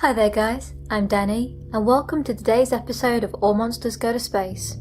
Hi there guys, I'm Danny, and welcome to today's episode of All Monsters Go to Space.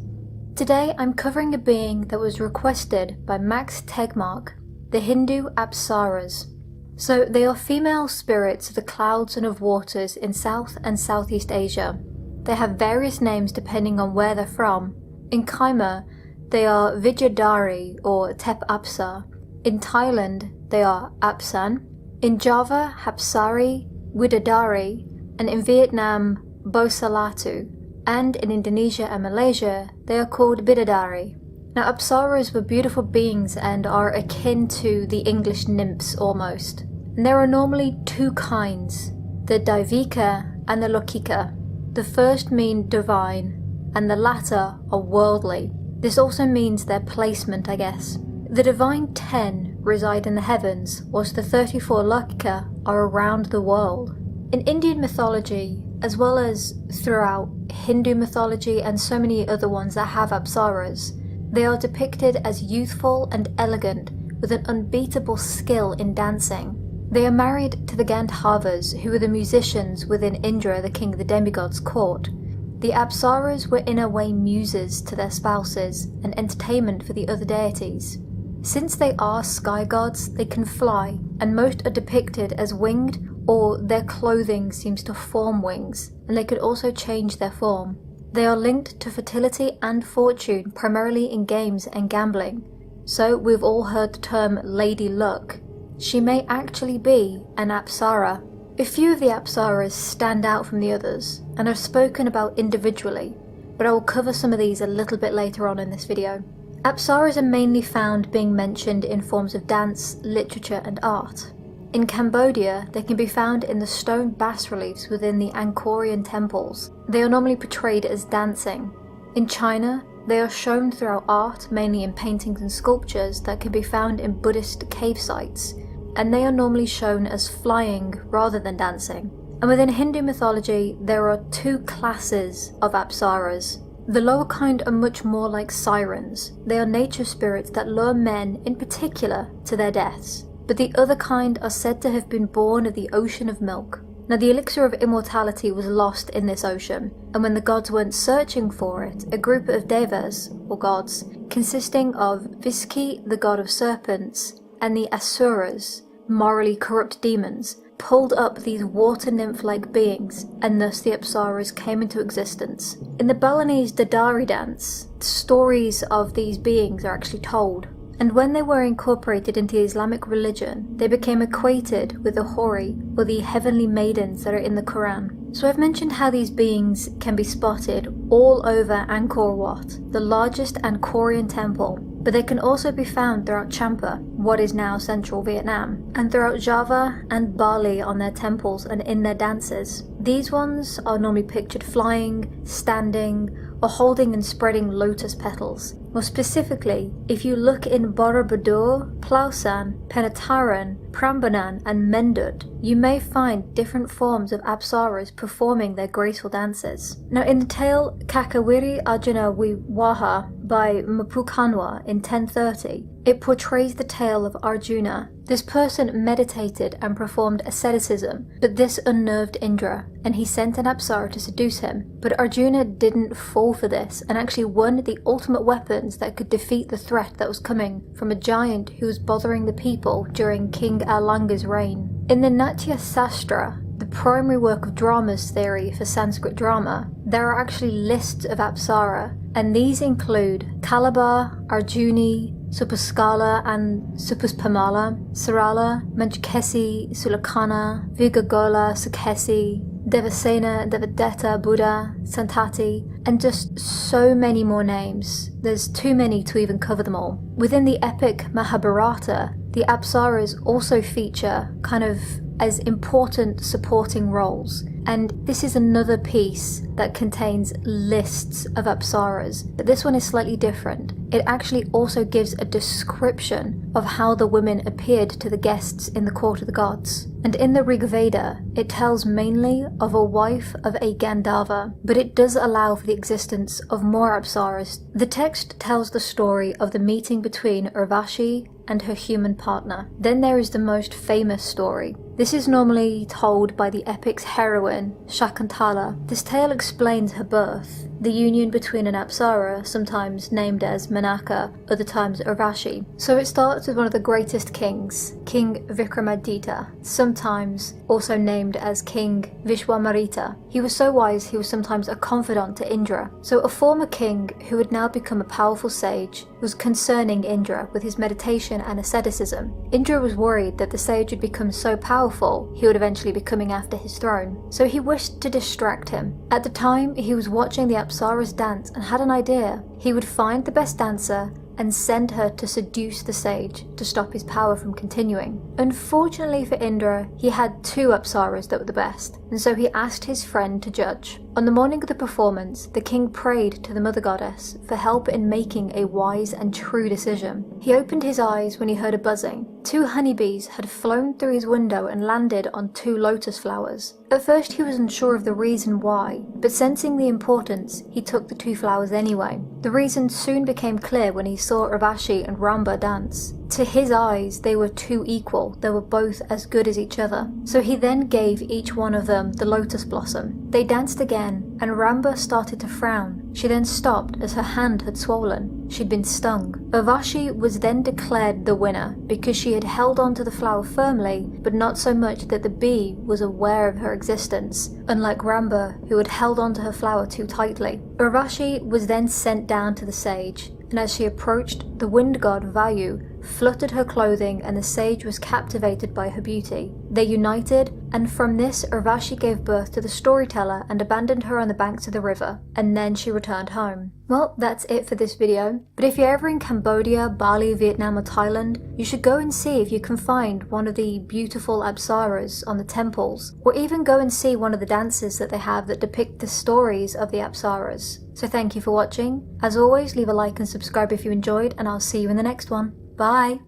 Today I'm covering a being that was requested by Max Tegmark, the Hindu Apsaras. So they are female spirits of the clouds and of waters in South and Southeast Asia. They have various names depending on where they're from. In Khmer, they are Vijayadari or Tep Apsa. In Thailand, they are Apsan. In Java, Hapsari, Widadari, and in Vietnam, Bosalatu, and in Indonesia and Malaysia, they are called Bidadari. Now Apsaras were beautiful beings and are akin to the English nymphs almost. And there are normally two kinds, the Daivika and the Lokika. The first mean divine, and the latter are worldly. This also means their placement, I guess. The divine 10 reside in the heavens, whilst the 34 Lokika are around the world. In Indian mythology, as well as throughout Hindu mythology and so many other ones that have Apsaras, they are depicted as youthful and elegant with an unbeatable skill in dancing. They are married to the Gandharvas, who were the musicians within Indra, the king of the demigods' court. The Apsaras were in a way muses to their spouses and entertainment for the other deities. Since they are sky gods, they can fly, and most are depicted as winged, or their clothing seems to form wings, and they could also change their form. They are linked to fertility and fortune, primarily in games and gambling. So we've all heard the term Lady Luck. She may actually be an Apsara. A few of the Apsaras stand out from the others, and are spoken about individually, but I will cover some of these a little bit later on in this video. Apsaras are mainly found being mentioned in forms of dance, literature and art. In Cambodia, they can be found in the stone bas-reliefs within the Angkorian temples. They are normally portrayed as dancing. In China, they are shown throughout art, mainly in paintings and sculptures that can be found in Buddhist cave sites, and they are normally shown as flying rather than dancing. And within Hindu mythology, there are two classes of Apsaras. The lower kind are much more like sirens. They are nature spirits that lure men, in particular, to their deaths. But the other kind are said to have been born of the ocean of milk. Now the elixir of immortality was lost in this ocean, and when the gods went searching for it, a group of devas, or gods, consisting of Viski, the god of serpents, and the Asuras, morally corrupt demons, pulled up these water nymph-like beings, and thus the Apsaras came into existence. In the Balinese Dadari dance, stories of these beings are actually told, and when they were incorporated into the Islamic religion, they became equated with the Hori, or the heavenly maidens that are in the Quran. So I've mentioned how these beings can be spotted all over Angkor Wat, the largest Angkorian temple, but they can also be found throughout Champa, what is now central Vietnam, and throughout Java and Bali on their temples and in their dances. These ones are normally pictured flying, standing, or holding and spreading lotus petals. More specifically, if you look in Borobudur, Plausan, Penataran, Prambanan and Mendut, you may find different forms of Apsaras performing their graceful dances. Now in the tale Kakawiri Arjuna Wiwaha by Mapu Kanwa in 1030, it portrays the tale of Arjuna. This person meditated and performed asceticism, but this unnerved Indra, and he sent an Apsara to seduce him. But Arjuna didn't fall for this, and actually won the ultimate weapons that could defeat the threat that was coming from a giant who was bothering the people during King Alanga's reign. In the Natya Sastra, the primary work of dramas theory for Sanskrit drama, there are actually lists of Apsara, and these include Kalabar, Arjuni, Supaskala and Supaspamala, Sarala, Manchkesi, Sulakana, Vigagola, Sukhesi, Devasena, Devadatta, Buddha, Santati, and just so many more names. There's too many to even cover them all. Within the epic Mahabharata, the Apsaras also feature kind of as important supporting roles. And this is another piece that contains lists of Apsaras, but this one is slightly different. It actually also gives a description of how the women appeared to the guests in the court of the gods. And in the Rig Veda, it tells mainly of a wife of a Gandharva, but it does allow for the existence of more Apsaras. The text tells the story of the meeting between Urvashi and her human partner. Then there is the most famous story, This is normally told by the epic's heroine, Shakuntala. This tale explains her birth, the union between an Apsara, sometimes named as Menaka, other times Urvashi. So it starts with one of the greatest kings, King Vikramaditya, sometimes also named as King Vishwamarita. He was so wise he was sometimes a confidant to Indra. So a former king who had now become a powerful sage was concerning Indra with his meditation and asceticism. Indra was worried that the sage would become so powerful he would eventually be coming after his throne, so he wished to distract him. At the time, he was watching the Apsaras dance and had an idea. He would find the best dancer and send her to seduce the sage to stop his power from continuing. Unfortunately for Indra, he had two Apsaras that were the best, and so he asked his friend to judge. On the morning of the performance, the king prayed to the mother goddess for help in making a wise and true decision. He opened his eyes when he heard a buzzing. 2 honeybees had flown through his window and landed on 2 lotus flowers. At first he was unsure of the reason why, but sensing the importance, he took the 2 flowers anyway. The reason soon became clear when he saw Urvashi and Ramba dance. To his eyes, they were 2 equal, they were both as good as each other. So he then gave each one of them the lotus blossom. They danced again, and Ramba started to frown. She then stopped as her hand had swollen. She'd been stung. Urvashi was then declared the winner because she had held on to the flower firmly, but not so much that the bee was aware of her existence, unlike Ramba, who had held on to her flower too tightly. Urvashi was then sent down to the sage, and as she approached, the wind god Vayu fluttered her clothing and the sage was captivated by her beauty. They united, and from this Urvashi gave birth to the storyteller and abandoned her on the banks of the river, and then she returned home. Well, that's it for this video, but if you're ever in Cambodia, Bali, Vietnam or Thailand, you should go and see if you can find one of the beautiful Apsaras on the temples, or even go and see one of the dances that they have that depict the stories of the Apsaras. So thank you for watching. As always, leave a like and subscribe if you enjoyed, and I'll see you in the next one. Bye!